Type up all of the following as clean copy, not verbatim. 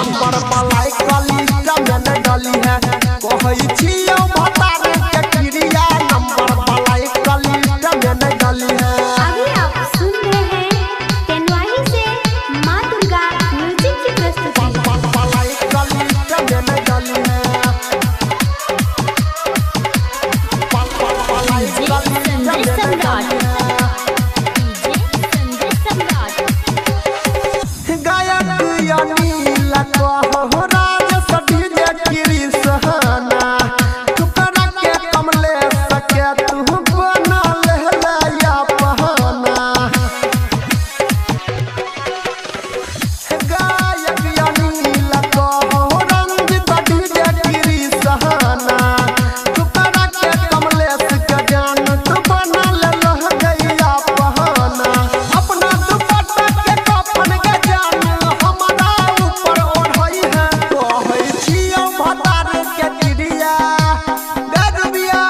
Number पलाई कलिस्टा मैंने डाली है कहई छियो भतार के क्रिया नंबर पलाई कलिस्टा मैंने डाली है। अभी आप सुन रहे हैं तेनवाही से मां दुर्गा म्यूजिक की प्रस्तुति। पलाई कलिस्टा मैंने डाली है पलाई कलिस्टा मैंने डाली है। गायक यानी लको हो राज सभी जे गिरी सहना टुकड़ा के कमले सके तू बना ले या पहना। गायक यानी लको हो रंग सभी जे गिरी सहना टुकड़ा के कमले सके जान तू बना ले गैया पहना। अपना दुपट्टा के कफन के जान हमारा ऊपर ओढ़ई है कहई छियो भतार के क्रिया गगबिया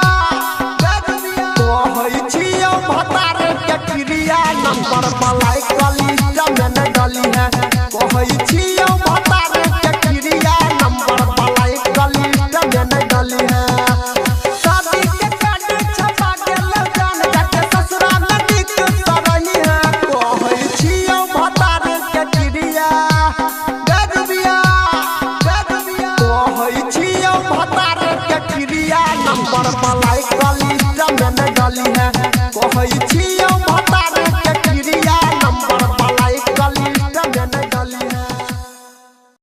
कहई छियो भतार के क्रिया नंबर पलाई कलिस्टा मैंने डाली है कहई छियो